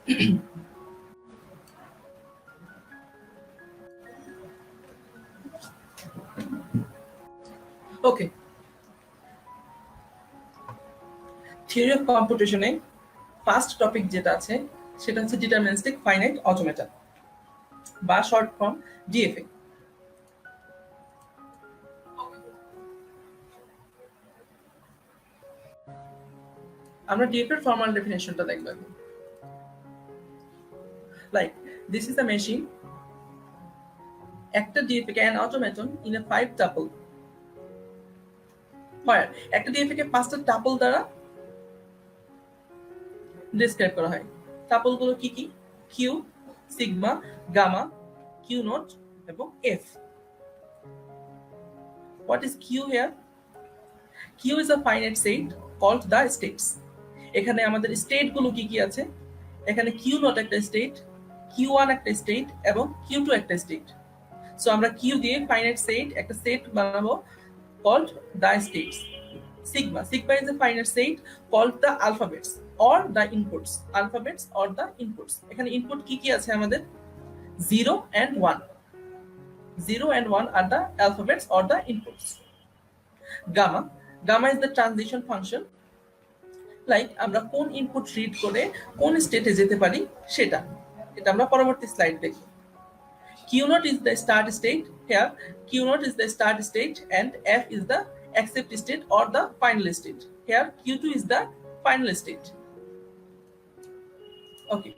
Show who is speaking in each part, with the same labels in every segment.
Speaker 1: Okay, theory of কম্পিউটেশনে first topic যেটা আছে সেটা হচ্ছে ডিটারমিনিস্টিক ফাইনাইট অটোমেটা বা শর্ট ফর্ম ডিএফএ। আমরা ডিএফএ এর ফর্মাল ডেফিনেশনটা দেখব। Like this is a machine, একটা ডিএফএ কে an automaton in a 5 tuple where একটা ডিএফএ কে 5টা টাপল দ্বারা ডিসক্রাইব করা হয়। টাপল গুলো কি কি? Q, sigma, gamma, Q naught এবং F. What is Q here? Q is a finite set called the states. এখানে আমাদের স্টেট গুলো কি কি আছে? এখানে Q নট একটা স্টেট, Q1 একটা স্টেট এবং Q2 একটা স্টেট। সো আমরা Q দিয়ে ফাইনাইট সেট একটা সেট বানাবো called the states. Sigma is a finite set called the alphabets or the inputs. Alphabets or the inputs. এখানে ইনপুট কি কি আছে আমাদের? 0 and 1. 0 and 1 are the alphabets or the inputs. Gamma is the transition function. Like আমরা কোন input read করে কোন স্টেটে যেতে পারি সেটা। এটা আমরা পরবর্তী স্লাইড দেখব। Q0 is the start state. Here Q0 is the start state and F is the accept state or the final state. Here Q2 is the final state. Okay,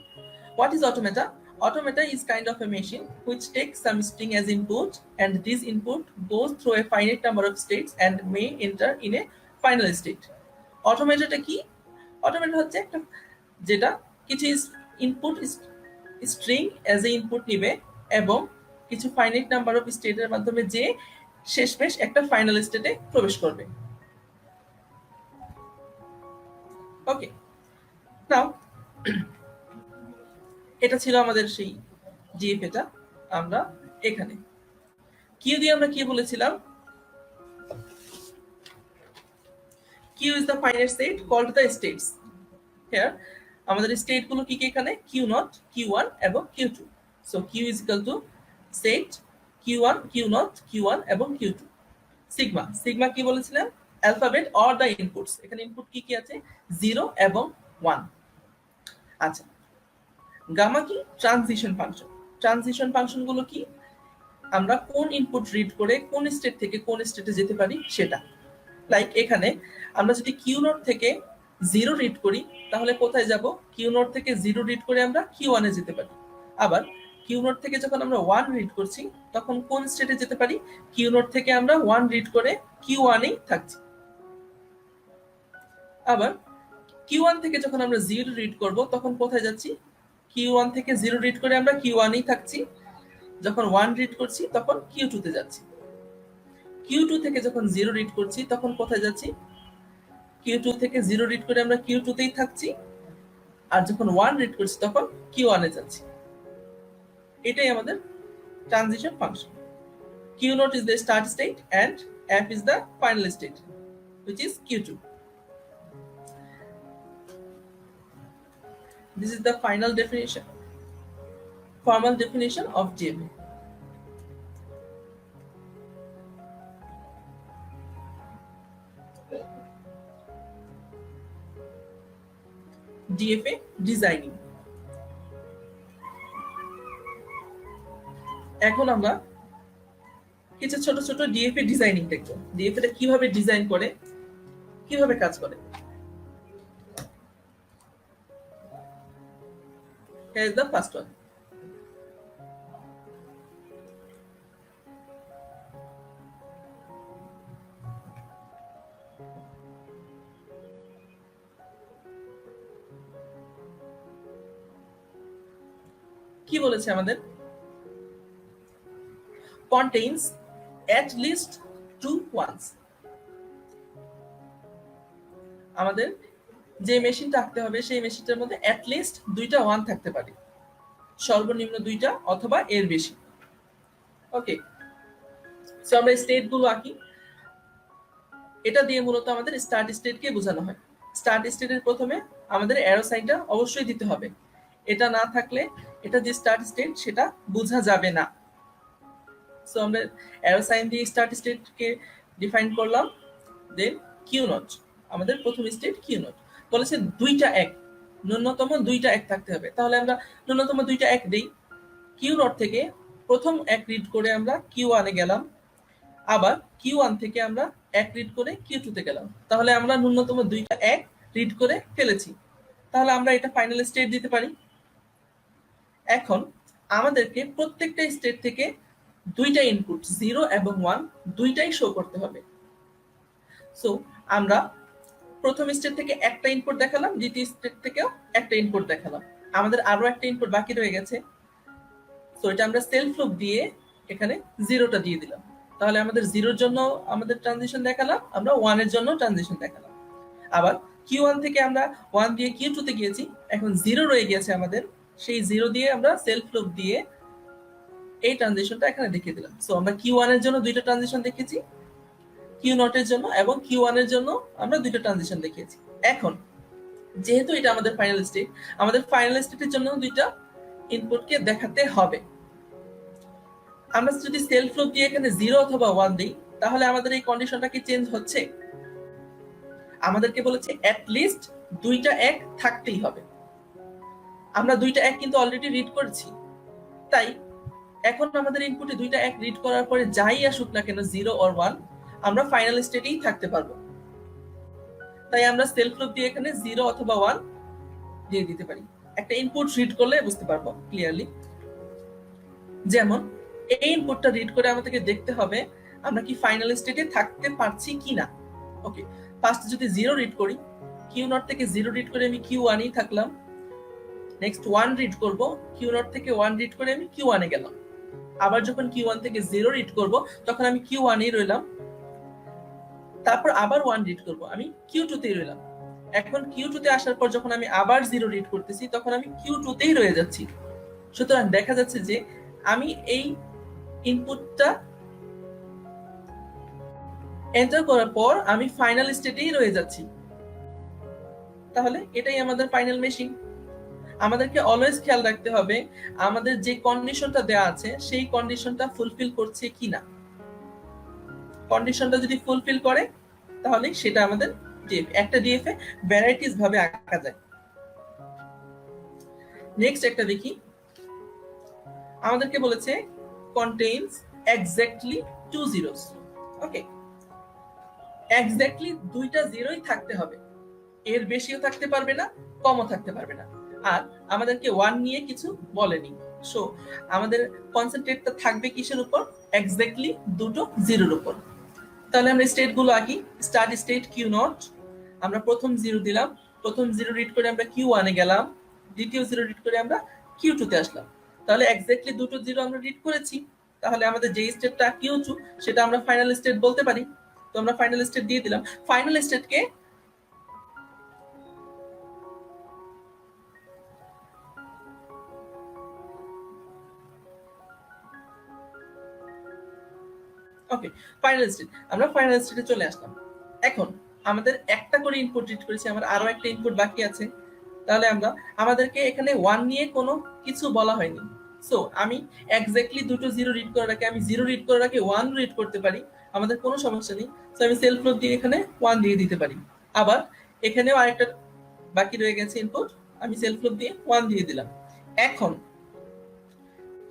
Speaker 1: what is automata? Automata is kind of a machine which takes some string as input, and this input goes through a finite number of states and may enter in a final state. Automata টা কি? Automata হচ্ছে একটা যেটা কিছু input string as a input নিবে এবং কিছু finite number of স্টেটের মাধ্যমে যে শেষমেশ একটা ফাইনাল স্টেটে প্রবেশ করবে। ওকে, নাও এটা ছিল আমাদের সেই ডিএফএটা। আমরা এখানে কিউ দিয়ে আমরা কি বলেছিলাম? Q is the finite set called the states. Here আমাদের স্টেট গুলো কি কি এখানে? কিউ নট, কিউ1 এবং Q two. So Q is equal to set Q one, Q naught, Q one এবং কিউ2। সিগমা কি বলেছিলাম? Alphabet or the inputs. এখানে ইনপুট কি কি আছে? 0 এবং 1। আচ্ছা, গামা কি? Transition function. ট্রানজিশন ফাংশন গুলো কি? আমরা কোন ইনপুট রিড করে কোন স্টেট থেকে কোন স্টেটে যেতে পারি সেটা। লাইক এখানে আমরা যদি কিউ নট থেকে 0 রিড করি তাহলে কোথায় যাব? কিউ নট থেকে 0 রিড করে আমরা কিউ1 এ যেতে পারি। আবার কিউ নট থেকে যখন আমরা 1 রিড করছি তখন কোন স্টেটে যেতে পারি? কিউ নট থেকে আমরা 1 রিড করে কিউ1 এই থাকছি। আবার কিউ1 থেকে যখন আমরা 0 রিড করব তখন কোথায় যাচ্ছি? কিউ1 থেকে 0 রিড করে আমরা কিউ1 এই থাকছি। যখন 1 রিড করছি তখন কিউ2 তে যাচ্ছি। কিউ2 থেকে যখন 0 রিড করছি তখন কোথায় যাচ্ছি? কিউ2 থেকে 0 রিড করে আমরা কিউ2 তেই থাকছি। আর যখন 1 রিড করছি তখন কিউ1 এ যাচ্ছি। এটাই আমাদের transition function. Q0 is the start state and F is the final state, which is Q2. This is the final definition, formal definition of DFA. DFA designing. এখন আমরা কিছু ছোট ছোট ডিএফএ ডিজাইনিং দেখব। ডিএফএ টা কিভাবে ডিজাইন করে, কিভাবে কাজ করে। Here is the first one. কি বলেছে আমাদের? Contains at least 2 ones. আমাদের যে মেশিনটা আঁকতে হবে সেই মেশিনটার মধ্যে at least 2টা 1 থাকতে পারে, সর্বনিম্ন 2টা অথবা এর বেশি। ওকে, সো আমরা স্টেট গুলো আঁকি। এটা দিয়ে মূলত আমাদের স্টার্ট স্টেটকে বোঝানো হয়। স্টার্ট স্টেটের প্রথমে আমাদের অ্যারো সাইনটা অবশ্যই দিতে হবে। এটা না থাকলে এটা যে স্টার্ট স্টেট সেটা বোঝা যাবে না। সো আমরা অ্যারো সাইন দিয়ে স্টার্ট স্টেটকে ডিফাইন করলাম। দেন কিউ নট, আমাদের প্রথম স্টেট কিউ নট বলেছে দুইটা এক, ন্যূনতম দুইটা এক থাকতে হবে। তাহলে আমরা ন্যূনতম দুইটা এক দেই। কিউ নট থেকে প্রথম এক রিড করে আমরা কিউ ওয়ানে গেলাম, আবার কিউ ওয়ান থেকে আমরা এক রিড করে কিউ টু তে গেলাম। তাহলে আমরা ন্যূনতম দুইটা এক রিড করে ফেলেছি। তাহলে আমরা এটা ফাইনাল স্টেট দিতে পারি। এখন আমাদেরকে প্রত্যেকটা স্টেট থেকে দুইটা ইনপুট 0 এবং 1 দুইটাই শো করতে হবে। সো আমরা প্রথম স্টেট থেকে একটা ইনপুট দেখালাম, দ্বিতীয় স্টেট থেকেও একটা ইনপুট দেখালাম, আমাদের আরো একটা ইনপুট বাকি রয়ে গেছে। সো এটা আমরা সেলফ লুপ দিয়ে এখানে 0টা দিয়ে দিলাম। তাহলে আমাদের 0 এর জন্য আমাদের ট্রানজিশন দেখালাম, আমরা 1 এর জন্য ট্রানজিশন দেখালাম। আবার Q1 থেকে আমরা 1 দিয়ে Q2 তে গিয়েছি, এখন 0 রয়ে গেছে আমাদের, সেই 0 দিয়ে আমরা সেলফ লুপ দিয়ে এই ট্রানজিশনটা এখানে দেখিয়ে দিলাম। সো আমরা Q1 এর জন্য দুইটা ট্রানজিশন দেখেছি, Q0 এর জন্য এবং Q1 এর জন্য আমরা দুইটা ট্রানজিশন দেখিয়েছি। এখন যেহেতু এটা আমাদের ফাইনাল স্টেট, আমাদের ফাইনাল স্টেটের জন্য দুইটা ইনপুটকে দেখাতে হবে। আমরা যদি সেলফ লুপ দিয়ে এখানে 0 অথবা 1 দিই, তাহলে আমাদের এই কন্ডিশনটা কি চেঞ্জ হচ্ছে? আমাদেরকে বলেছে অ্যাট লিস্ট দুইটা এক থাকতেই হবে। আমরা দুইটা এক কিন্তু অলরেডি রিড করেছি, তাই এখন আমাদের ইনপুটে দুইটা এক রিড করার পরে যাই আসুক না কেন 0 অর 1, আমরা ফাইনাল স্টেটেই থাকতে পারবো। তাই আমরা সেলফ লুপ দিয়ে এখানে 0 অথবা 1 দিয়ে দিতে পারি। একটা ইনপুট রিড করলে বুঝতে পারবো ক্লিয়ারলি। যেমন এই ইনপুটটা রিড করে আমাদেরকে দেখতে হবে আমরা কি ফাইনাল স্টেটে থাকতে পারছি কিনা। ওকে, ফার্স্ট যদি 0 রিড করি, Q0 থেকে 0 রিড করে আমি Q1 এই থাকলাম। নেক্সট 1 রিড করব, Q0 থেকে 1 রিড করে আমি Q1 এ গেলাম। আবার যখন Q1 থেকে 0 রিড করব, তখন আমি Q1 এই রইলাম। তারপর আবার 1 রিড করব, আমি Q2 তেই রইলাম। এখন Q2 তে আসার পর যখন আমি আবার 0 রিড করতেছি, তখন আমি Q2 তেই রয়ে যাচ্ছি। সুতরাং দেখা যাচ্ছে যে আমি এই ইনপুটটা এন্টার করার পর আমি ফাইনাল স্টেটেই রয়ে যাচ্ছি। তাহলে এটাই আমাদের ফাইনাল মেশিন। আমাদেরকে অলওয়েজ খেয়াল রাখতে হবে আমাদের যে কন্ডিশনটা দেয়া আছে সেই কন্ডিশনটা ফুলফিল করছে কিনা। কন্ডিশনটা যদি ফুলফিল করে তাহলে সেটা আমাদের ডিএফ। একটা ডিএফ এ ভ্যারাইটিস ভাবে আঁকা যায়। নেক্সট একটা দেখি, আমাদেরকে বলেছে contains exactly two zeros. ওকে, এক্স্যাক্টলি দুইটা জিরোই থাকতে হবে, এর বেশিও থাকতে পারবে না, কমও থাকতে পারবে না। আর আমাদেরকে 1 নিয়ে কিছু বলেনি। সো আমাদের কনসেন্ট্রেটটা থাকবে কিসের উপর? এক্স্যাক্টলি দুটো জিরোর উপর। তাহলে আমরা স্টেট গুলো আঁকি। স্টার্ট স্টেট Q0, আমরা প্রথম 0 দিলাম, প্রথম 0 রিড করে আমরা Q1 এ গেলাম, দ্বিতীয় 0 রিড করে আমরা Q2 তে আসলাম। তাহলে এক্স্যাক্টলি দুটো 0 আমরা রিড করেছি। তাহলে আমাদের যে স্টেটটা Q2 সেটা আমরা ফাইনাল স্টেট বলতে পারি। তো আমরা ফাইনাল স্টেট দিয়ে দিলাম। ফাইনাল স্টেটকে ওকে, ফাইনাল স্টেট, আমরা ফাইনাল স্টেটে চলে আসলাম। এখন আমাদের একটা করে ইনপুট রিড করেছি, আমার আরো একটা ইনপুট বাকি আছে। তাহলে আমাদেরকে এখানে 1 নিয়ে কোনো কিছু বলা হয়নি। সো আমি এক্স্যাক্টলি দুটো 0 রিড করার আগে আমি 0 রিড করার আগে 1 রিড করতে পারি, আমাদের কোনো সমস্যা নেই। সো আমি সেলফ লুপ দিয়ে এখানে 1 দিয়ে দিতে পারি। আবার এখানেও আরেকটা বাকি রয়ে গেছে ইনপুট, আমি সেলফ লুপ দিয়ে 1 দিয়ে দিলাম। এখন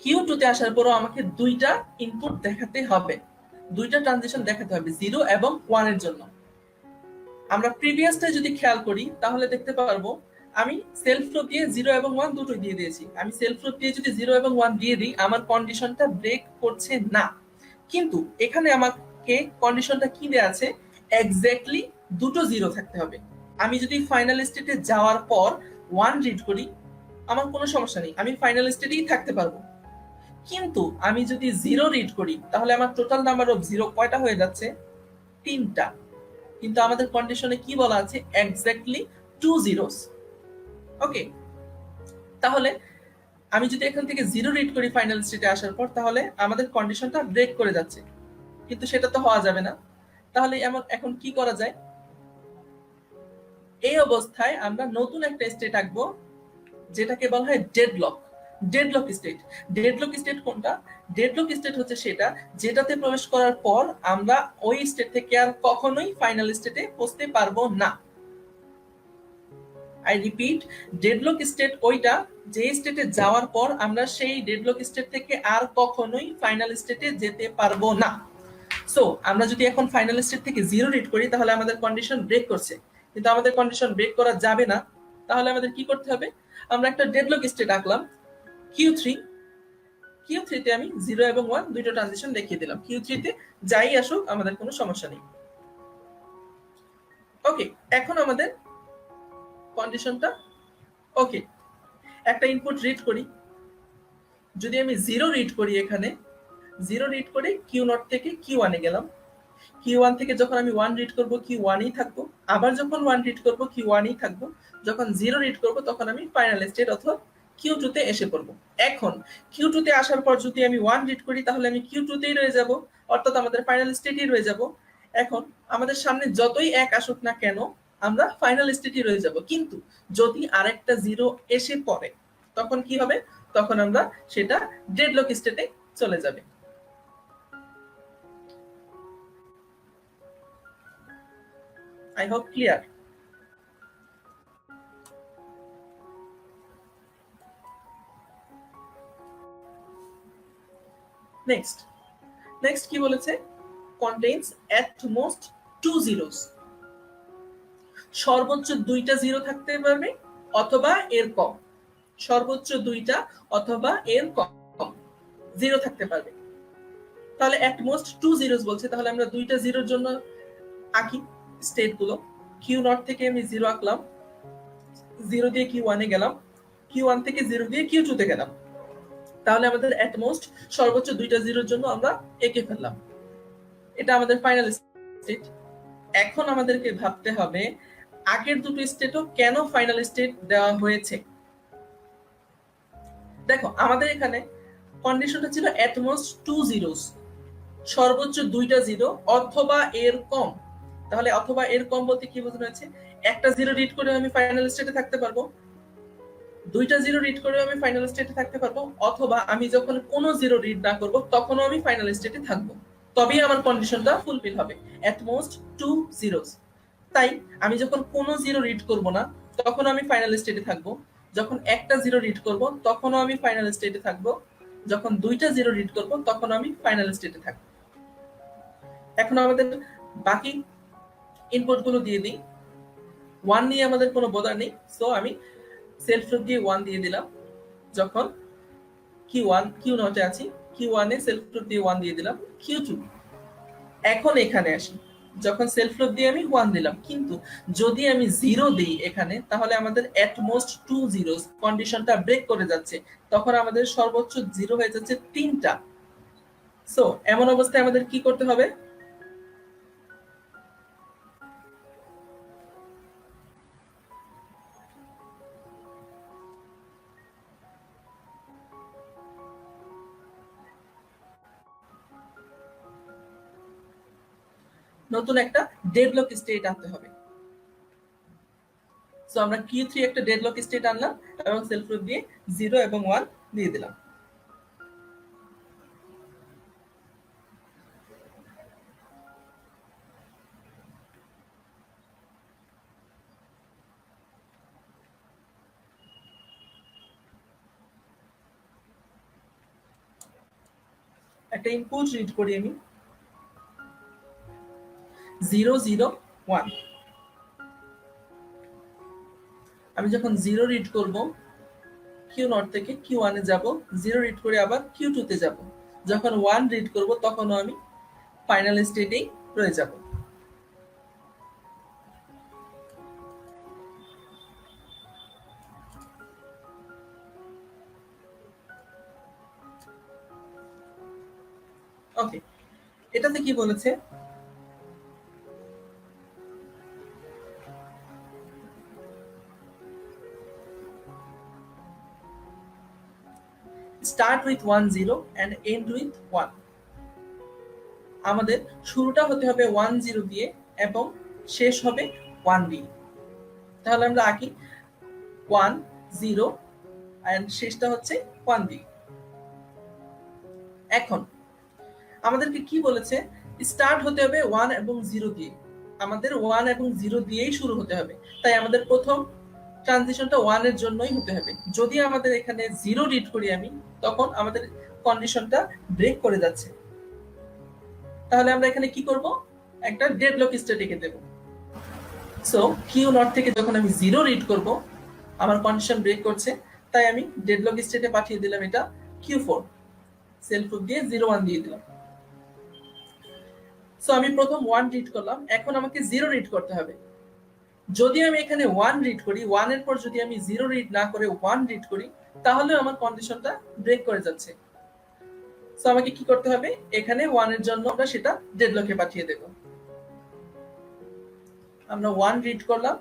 Speaker 1: Q2 তে আসার পরও আমাকে দুইটা ইনপুট দেখাতে হবে, দুইটা ট্রানজিশন দেখাতে হবে 0 এবং 1 এর জন্য। আমরা প্রিভিয়াসটা যদি খেয়াল করি তাহলে দেখতে পারবো আমি সেলফ লুপ দিয়ে 0 এবং 1 দুটোই দিয়ে দিয়েছি। আমি সেলফ লুপ দিয়ে যদি 0 এবং 1 দিয়ে দিই আমার কন্ডিশনটা ব্রেক করছে না। কিন্তু এখানে আমাকে কন্ডিশনটা কি দেয়া আছে? এক্স্যাক্টলি দুটো 0 থাকতে হবে। আমি যদি ফাইনাল স্টেটে যাওয়ার পর 1 রিড করি আমার কোনো সমস্যা নেই, আমি ফাইনাল স্টেটেই থাকতে পারবো। কিন্তু আমি যদি 0 রিড করি তাহলে আমার টোটাল নাম্বার অফ 0 কয়টা হয়ে যাচ্ছে? 3টা। কিন্তু আমাদের কন্ডিশনে কি বলা আছে? Exactly 2 zeros। ওকে, তাহলে আমি যদি এখান থেকে 0 রিড করি ফাইনাল স্টেটে আসার পর, তাহলে আমাদের কন্ডিশনটা ব্রেক করে যাচ্ছে, কিন্তু সেটা তো হওয়া যাবে না। তাহলে এখন কি করা যায়? এই অবস্থায় আমরা নতুন একটা স্টেট আঁকবো যেটাকে বলা হয় deadlock. Deadlock state, deadlock state কোনটা? ডেডলক স্টেট হচ্ছে সেটা যেটাতে প্রবেশ করার পর আমরা ওই স্টেট থেকে আর কখনোই ফাইনাল স্টেটে পৌঁছতে পারবো না। আই রিপিট, ডেডলক স্টেট ওইটা যে স্টেটে যাওয়ার পর আমরা সেই ডেডলক স্টেট থেকে আর কখনোই ফাইনাল স্টেটে যেতে পারবো না। সো আমরা যদি এখন ফাইনাল স্টেট থেকে 0 রিড করি তাহলে আমাদের কন্ডিশন ব্রেক করছে, কিন্তু আমাদের কন্ডিশন ব্রেক করা যাবে না। তাহলে আমাদের কি করতে হবে? আমরা একটা ডেডলক স্টেট আঁকলাম Q3। Q3 তে আমি 0 এবং 1 দুইটা ট্রানজিশন দেখিয়ে দিলাম। Q3 তে যাই আসুক আমাদের কোনো সমস্যা নেই। ওকে, এখন আমাদের কন্ডিশনটা ওকে। একটা ইনপুট রিড করি। যদি আমি 0 রিড করি, এখানে 0 রিড করে Q0 থেকে Q1 এ গেলাম। Q1 থেকে যখন আমি 1 রিড করব Q1 ই থাকবো, আবার যখন 1 রিড করব Q1 ই থাকবো, যখন 0 রিড করব তখন আমি ফাইনাল স্টেট অথবা Q2 তে এসে পড়বো। এখন Q2 তে আসার পর যদি আমি 1 রিড করি তাহলে আমি Q2 তেই রয়ে যাব, অর্থাৎ আমাদের ফাইনাল স্টেটই রয়ে যাব। এখন আমাদের সামনে যতই এক আসুক না কেন আমরা ফাইনাল স্টেটই রয়ে যাব, কিন্তু যদি আরেকটা 0 এসে পড়ে তখন কি হবে? তখন আমরা সেটা ডেডলক স্টেটে চলে যাবে। I hope clear. Next কি বলেছে? Contains at most 2 zeros. সর্বোচ্চ 2টা 0 থাকতে পারবে অথবা এর কম। সর্বোচ্চ 2টা অথবা এর কম 0 থাকতে পারবে। তাহলে at most 2 zeros বলছে, তাহলে আমরা 2টা 0 এর জন্য আঁকি স্টেট গুলো। Q0 থেকে আমি 0 আঁকলাম, 0 দিয়ে Q1 এ গেলাম, Q1 থেকে 0 দিয়ে Q2 তে গেলাম। তাহলে আমাদের at most সর্বোচ্চ 2টা 0 এর জন্য আমরা এঁকে ফেললাম। এটা আমাদের ফাইনাল স্টেট। এখন আমাদেরকে ভাবতে হবে আগের দুটো স্টেটও কেন ফাইনাল স্টেট দেওয়া হয়েছে। দেখো আমাদের এখানে কন্ডিশনটা ছিল at most 2 zeros, সর্বোচ্চ 2টা 0 অথবা এর কম। তাহলে অথবা এর কম বলতে কি বোঝানো হয়েছে? একটা 0 রিড করে আমি ফাইনাল স্টেটে থাকতে পারবো, 2টা 0 রিড করে আমি ফাইনাল স্টেটে থাকতে পারবো, অথবা আমি যখন কোনো 0 রিড না করব তখনও আমি ফাইনাল স্টেটে থাকবো। তবেই আমার কন্ডিশনটা ফুলফিল হবে, at most 2 zeros। তাই আমি যখন কোনো 0 রিড করব না তখন আমি ফাইনাল স্টেটে থাকবো, যখন একটা 0 রিড করব তখনও আমি ফাইনাল স্টেটে থাকবো, যখন 2টা 0 রিড করব তখন আমি ফাইনাল স্টেটে থাকবো। এখন আমাদের বাকি ইনপুট গুলো দিয়ে দিই। 1 নিয়ে আমাদের কোনো বোঝা নেই, সো আমি সেলফ প্রুফ দিয়ে 1 দিয়ে দিলাম। যখন Q0 এ আছি, Q1 এ সেলফ প্রুফ দিয়ে 1 দিয়ে দিলাম। Q2 এখন এখানে আসি, যখন সেলফ প্রুফ দিয়ে আমি 1 দিলাম, কিন্তু যদি আমি 0 দিই এখানে তাহলে আমাদের at most 2 zeros কন্ডিশনটা ব্রেক করে যাচ্ছে, তখন আমাদের সর্বোচ্চ 0 হয়ে যাচ্ছে 3টা। সো এমন অবস্থায় আমাদের কি করতে হবে? নতুন একটা ডেডলক স্টেট আনতে হবে। সো আমরা Q3 একটা ডেডলক স্টেট আনলাম এবং সেলফ প্রুফ দিয়ে 0 এবং 1 দিয়ে দিলাম। একটা ইনপুট রিড করি আমি 0 0 1। আমি যখন 0 রিড করব Q0 থেকে Q1 এ যাব, 0 রিড করে আবার Q2 তে যাব, যখন 1 রিড করব তখনও আমি ফাইনাল স্টেটেই রয়ে যাব। ওকে, এটাতে কি বলেছে? Start with 1 0 and end with 1। আমাদের শুরুটা হতে হবে 1 0 দিয়ে এবং শেষ হবে 1 দিয়ে। তাহলে আমরা আঁকি 1 0 এন্ড শেষটা হচ্ছে 1 দিয়ে। এখন আমাদেরকে কি বলেছে, স্টার্ট হতে হবে 1 এবং 0 দিয়ে। আমাদের 1 এবং 0 দিয়েই শুরু হতে হবে, তাই আমাদের প্রথম ট্রানজিশনটা 1 এর জন্যই হতে হবে। যদি আমাদের এখানে 0 রিড করি আমি, তখন আমাদের কন্ডিশনটা ব্রেক করে যাচ্ছে। তাহলে আমরা এখানে কি করব, একটা ডেডলক স্ট্যাটিকে দেব। সো কিউ নট থেকে যখন আমি 0 রিড করব, আমার কন্ডিশন ব্রেক করছে, তাই আমি ডেডলক স্টেটে পাঠিয়ে দিলাম এটা Q4, সেলফ লুপ দিয়ে 01 দিয়ে দিলাম। সো আমি প্রথম 1 রিড করলাম, এখন আমাকে 0 রিড করতে হবে। যদি আমি এখানে 1 রিড করি, 1 এর পর যদি আমি 0 রিড না করে 1 রিড করি, তাহলে আমার কন্ডিশনটা ব্রেক করে যাচ্ছে। সো আমাকে কি করতে হবে, এখানে 1 এর জন্য আমরা সেটা ডেডলকে পাঠিয়ে দেব। আমরা 1 রিড করলাম,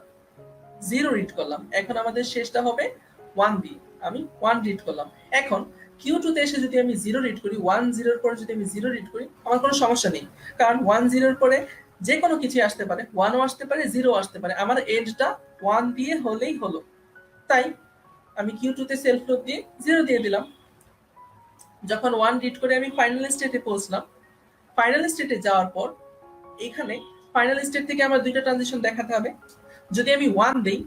Speaker 1: 0 রিড করলাম, এখন আমাদের শেষটা হবে 1 দিয়ে। আমি 1 রিড করলাম। এখন Q2 তে এসে যদি আমি 0 রিড করি, 1 0 এর পরে যদি আমি 0 রিড করি, আমার কোনো সমস্যা নেই, কারণ 1 0 এর পরে যে কোনো কিছু আসতে পারে, 1 ও আসতে পারে, 0 ও আসতে পারে, আমার এন্ডটা 1 দিয়ে হলেই হলো। তাই আমি Q2 তে সেলফ লুপ দিয়ে 0 দিয়ে দিলাম। যখন 1 রিড করে আমি ফাইনাল স্টেটে পৌঁছলাম, ফাইনাল স্টেটে যাওয়ার পর এখানে ফাইনাল স্টেট থেকে আমার দুইটা ট্রানজিশন দেখাতে হবে। যদি আমি 1 দেই,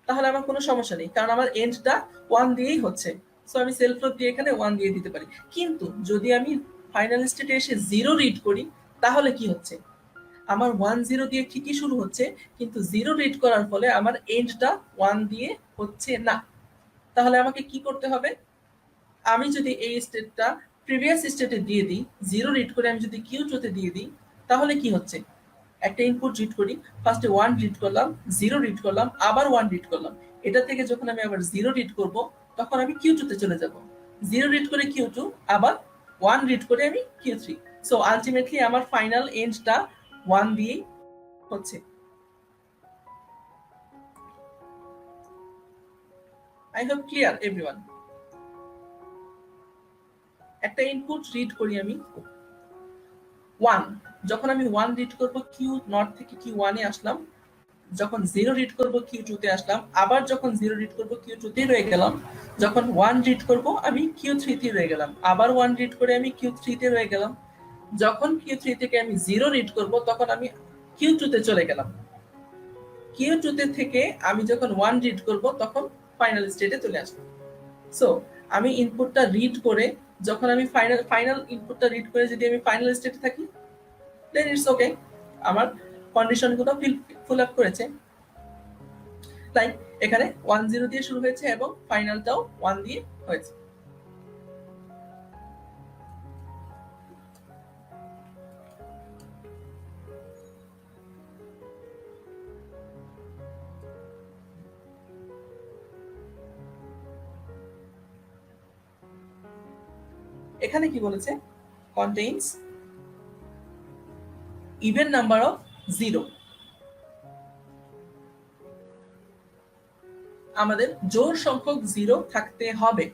Speaker 1: তাহলে আমার কোনো সমস্যা নেই, কারণ আমার এন্ডটা 1 দিয়েই হচ্ছে। সো আমি সেলফ লুপ দিয়ে এখানে 1 দিয়ে দিতে পারি। কিন্তু যদি আমি ফাইনাল স্টেটে এসে 0 রিড করি, তাহলে কি হচ্ছে, আমার 1 0 দিয়ে ঠিকই শুরু হচ্ছে, কিন্তু 0 রিড করার ফলে আমার এন্ডটা 1 দিয়ে হচ্ছে না। তাহলে আমাকে কি করতে হবে, আমি যদি এই স্টেটটা প্রিভিয়াস স্টেটে দিয়ে দিই, 0 রিড করে আমি যদি Q2 তে দিয়ে দিই, তাহলে কি হচ্ছে, একটা ইনপুট রিড করি, ফার্স্টে 1 রিড করলাম, 0 রিড করলাম, আবার 1 রিড করলাম। এটা থেকে যখন আমি আবার 0 রিড করব, তখন আমি Q2 তে চলে যাব। 0 রিড করে Q2, আবার 1 রিড করে আমি Q3। সো আলটিমেটলি আমার ফাইনাল এন্ডটা 1 দিয়েই হচ্ছে। I hope clear everyone. একটা ইনপুট রিড করি আমি 1, যখন আমি 1 রিড করব কিউ নট থেকে Q1 এ আসলাম, যখন 0 রিড করব Q2 তে আসলাম, আবার যখন 0 রিড করব Q2 তে রয়ে গেলাম, যখন 1 রিড করব আমি Q3 তে রয়ে গেলাম, আবার 1 রিড করে আমি Q3 তে রয়ে গেলাম, যখন Q3 থেকে আমি 0 রিড করব, তখন আমি Q2 তে চলে গেলাম, Q2 তে থেকে আমি যখন 1 রিড করব, তখন ফাইনাল স্টেটে চলে আসলাম। সো আমি ইনপুটটা রিড করে, যখন আমি ফাইনাল ইনপুটটা রিড করে যদি আমি ফাইনাল স্টেটে থাকি, দেন ইটস ওকে, আমার কন্ডিশনগুলো ফুল আপ করেছে। তাই এখানে 1 0 দিয়ে শুরু হয়েছে এবং ফাইনালটাও 1 দিয়ে হয়েছে। এখানে কি বলেছে, কন্টেইনস ইভেন নাম্বার অফ 0, আমাদের জোড় সংখ্যক 0 থাকতে হবে।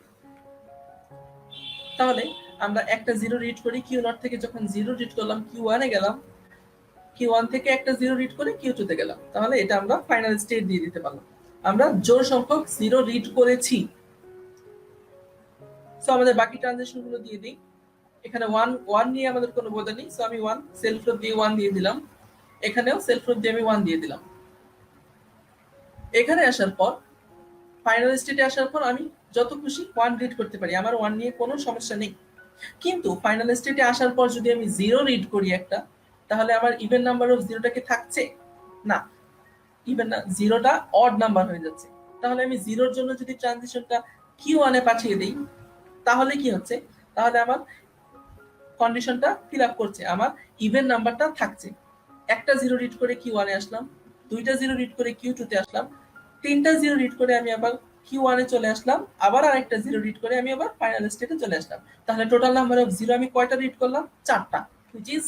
Speaker 1: তাহলে আমরা একটা 0 রিড করি, Q0 থেকে যখন 0 রিড করলাম Q1 এ গেলাম, Q1 থেকে একটা 0 রিড করে Q2 তে গেলাম, তাহলে এটা আমরা ফাইনাল স্টেট দিয়ে দিতে পারলাম। আমরা জোড় সংখ্যক 0 রিড করেছি। সো আমাদের বাকি ট্রানজিশন গুলো দিয়ে দিই। এখানে 1 নিয়ে আমাদের কোনো বোঝা নেই, সো আমি 1 সেলফ লুপ দিয়ে 1 দিয়ে দিলাম, এখানেও সেলফ লুপ দিয়ে আমি 1 দিয়ে দিলাম। এখানে আসার পর ফাইনাল স্টেটে আসার পর আমি যত খুশি 1 রিড করতে পারি, আমার 1 নিয়ে কোনো সমস্যা নেই। কিন্তু ফাইনাল স্টেটে আসার পর যদি আমি 0 রিড করি একটা, তাহলে আমার ইভেন নাম্বার অফ 0টা কি থাকছে না, ইভেন না, 0টা অড নাম্বার হয়ে যাচ্ছে। তাহলে আমি 0 এর জন্য যদি ট্রানজিশনটা Q1 এ পাঠিয়ে দেই, তাহলে কি হচ্ছে, তাহলে আমার কন্ডিশনটা ফিল আপ করছে, আমার ইভেন নাম্বারটা থাকছে। একটা 0 রিড করে Q1 এ আসলাম, দুইটা 0 রিড করে Q2 তে আসলাম, তিনটা 0 রিড করে আমি আবার Q1 এ চলে আসলাম, আবার আরেকটা 0 রিড করে আমি আবার ফাইনাল স্টেটে চলে আসলাম। তাহলে টোটাল নাম্বার অফ 0 আমি কয়টা রিড করলাম, 4টা, হুইচ ইজ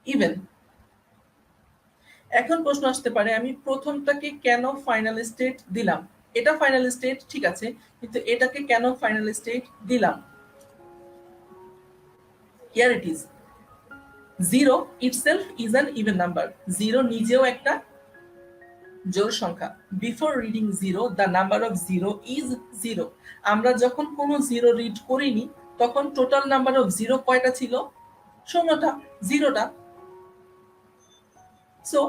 Speaker 1: ইভেন। এখন প্রশ্ন আসতে পারে, আমি প্রথমটাকে কেন ফাইনাল স্টেট দিলাম, এটা ফাইনাল স্টেট ঠিক আছে, কিন্তু এটাকে কেন ফাইনাল স্টেট দিলাম? Here it is, 0 itself is an even number, 0 নিজেও একটা জোড় সংখ্যা। Before reading 0 the number of 0 is 0। আমরা যখন কোনো 0 রিড করিনি তখন টোটাল নাম্বার অফ 0 কয়টা ছিল? 0টা, 0টা। সো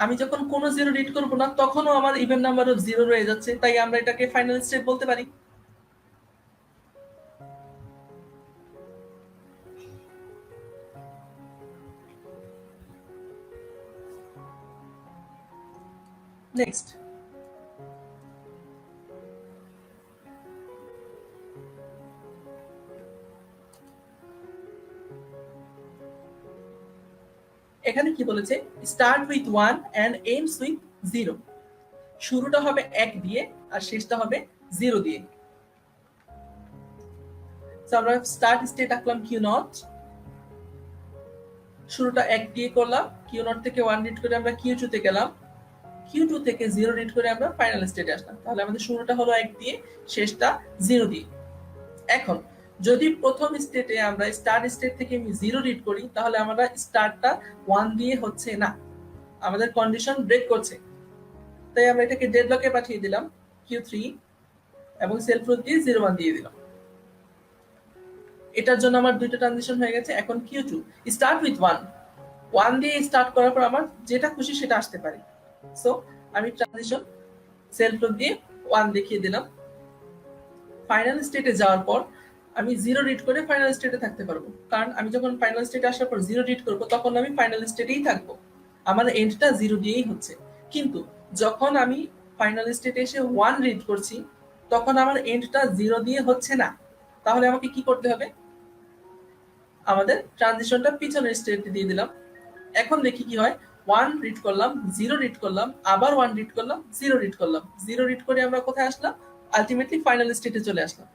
Speaker 1: আমি যখন কোনো 0 রিড করব না তখনও আমার ইভেন নাম্বার অফ 0 রয়ে যাচ্ছে, তাই আমরা এটাকে ফাইনাল স্টেট বলতে পারি। নেক্সট, এখানে কি বলেছে? Start with 1 and ends with 0। শুরুটা হবে 1 দিয়ে আর শেষটা হবে 0 দিয়ে। সো আমরা স্টার্ট স্টেট আঁকলাম কিউ নট, শুরুটা 1 দিয়ে করলাম, কিউ নট থেকে 1 রিড করে আমরা কিউ 2 তে গেলাম, কিউ 2 থেকে 0 রিড করে আমরা ফাইনাল স্টেটে আসলাম। তাহলে আমাদের শুরুটা হলো 1 দিয়ে, শেষটা 0 দিয়ে। এখন যদি প্রথম স্টেটে আমরা স্টার্ট স্টেট থেকে আমি 0 রিড করি তাহলে আমরা স্টার্টটা 1 দিয়ে হচ্ছে না, আমাদের কন্ডিশন ব্রেক করছে। তাই আমরা এটাকে ডেডলকে পাঠিয়ে দিলাম Q3 এবং সেলফ রুট দিয়ে 0 1 দিয়ে দিলাম। এটার জন্য আমার দুইটা ট্রানজিশন হয়ে গেছে। এখন Q2 স্টার্ট উইথ 1 দিয়ে স্টার্ট করার পর আমার যেটা খুশি সেটা আসতে পারে। সো আমি ট্রানজিশন সেলফ রুট দিয়ে 1 দেখিয়ে দিলাম। ফাইনাল স্টেটে যাওয়ার পর আমি 0 রিড করে ফাইনাল স্টেটে থাকতে পারবো, কারণ আমি যখন ফাইনাল স্টেটে আসার পর 0 রিড করব তখন আমি ফাইনাল স্টেটেই থাকবো, আমার এন্ডটা 0 দিয়েই হচ্ছে। কিন্তু যখন আমি ফাইনাল স্টেটে এসে 1 রিড করছি তখন আমার এন্ডটা 0 দিয়ে হচ্ছে না। তাহলে আমাকে কি করতে হবে? আমাদের ট্রানজিশনটা পিছনের স্টেটে দিয়ে দিলাম। এখন দেখি কি হয়। 1 রিড করলাম, 0 রিড করলাম, আবার 1 রিড করলাম, 0 রিড করলাম, 0 রিড করে আমরা কোথায় আসলাম? আলটিমেটলি ফাইনাল স্টেটে চলে আসলাম।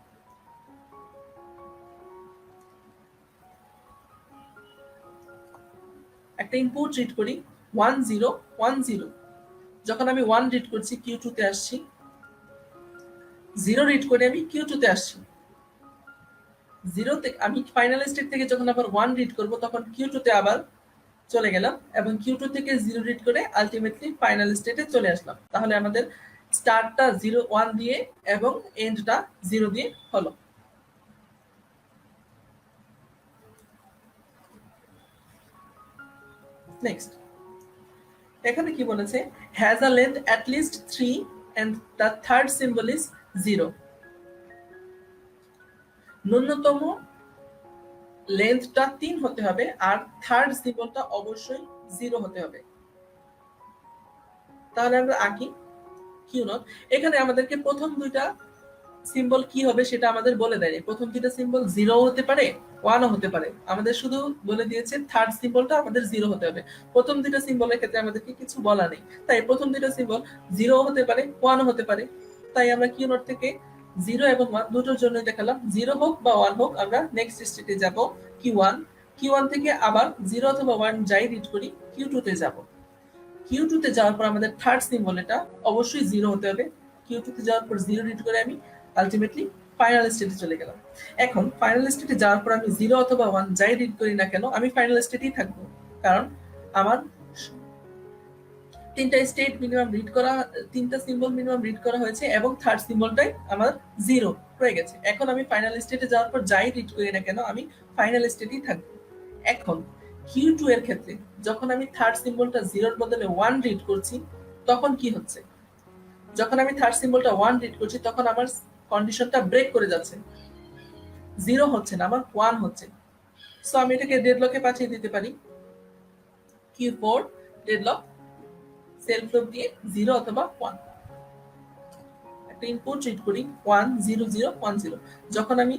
Speaker 1: একটা ইনপুট রিড করি 1 0 1 0। যখন আমি 1 রিড করছি Q2 তে আসছি, 0 রিড করে আমি Q2 তে আসছি। 0 থেকে আমি ফাইনাল স্টেট থেকে যখন আবার 1 রিড করব তখন Q2 তে আবার চলে গেলাম এবং Q2 থেকে 0 রিড করে আলটিমেটলি ফাইনাল স্টেটে চলে আসলাম। তাহলে আমাদের স্টার্টটা 0 1 দিয়ে এবং এন্ডটা 0 দিয়ে হলো। নেক্সট, এখানে কি বলেছে? Has a length at least 3 and the third symbol is 0। ন্যূনতম লেন্থটা 3 হতে হবে আর থার্ড সিম্বলটা অবশ্যই 0 হতে হবে। তাহলে আমরা আঁকি কিউ নট। এখানে আমাদেরকে প্রথম দুইটা সিম্বল কি হবে সেটা আমাদের বলে দেয়নি। প্রথম দুইটা সিম্বল 0 হতে পারে, 1 ও হতে পারে। আমাদের শুধু বলে দিয়েছে থার্ড সিম্বলটা আমাদের 0 হতে হবে। প্রথম দুইটা সিম্বলের ক্ষেত্রে আমাদেরকে কিছু বলা নেই, তাই প্রথম দুইটা সিম্বল 0 হতে পারে, 1 ও হতে পারে। তাই আমরা কিউ নট থেকে 0 এবং 1 দুটোর জন্য দেখালাম। 0 হোক বা 1 হোক আমরা নেক্সট স্টেটে যাব Q1। Q1 থেকে আবার 0 অথবা 1 যাই রিড করি Q2 তে যাব। Q2 তে যাওয়ার পর আমাদের থার্ড সিম্বল এটা অবশ্যই 0 হতে হবে। Q2 তে যাওয়ার পর 0 রিড করে আমি আলটিমেটলি ফাইনাল স্টেটে চলে গেলাম। এখন ফাইনাল স্টেটে যাওয়ার পর আমি 0 অথবা 1 যাই রিড করি না কেন আমি ফাইনাল স্টেটেই থাকবো, কারণ আমার তিনটা স্টেট মিনিমাম রিড করা, তিনটা সিম্বল মিনিমাম রিড করা হয়েছে এবং থার্ড সিম্বলটাই আমার 0 হয়ে গেছে। এখন আমি ফাইনাল স্টেটে যাওয়ার পর যাই রিড করি না কেন আমি ফাইনাল স্টেটেই থাকবো। এখন Q2 এর ক্ষেত্রে যখন আমি থার্ড সিম্বলটা 0 এর বদলে 1 রিড করছি তখন কি হচ্ছে? যখন আমি থার্ড সিম্বলটা 1 রিড করছি তখন আমার কন্ডিশনটা ব্রেক করে যাচ্ছে, 0 হচ্ছে না, আমার 1 হচ্ছে। সো আমি এটাকে ডেডলকে পাঠিয়ে দিতে পারি Q4 ডেডলক সেলফ লুপ দিয়ে 0 অথবা 1। একটা ইনপুট রিড করি 1 0 0 1 0। যখন আমি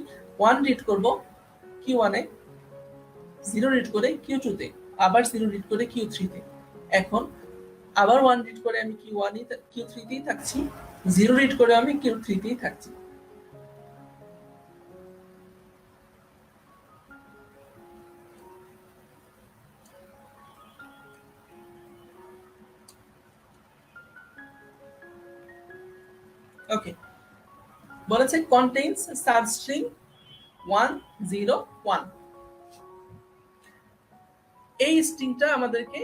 Speaker 1: 1 রিড করব Q1 এ, 0 রিড করে Q2 তে, আবার 0 রিড করে Q3 তে। এখন আবার 1 রিড করে আমি Q1 এ Q3 তেই থাকছি, 0 রিড করে আমি Q3 তেই থাকছি। ওকে, বলেছে কন্টেইনস সাবস্ট্রিং 1 0 1। এই স্ট্রিংটা আমাদেরকে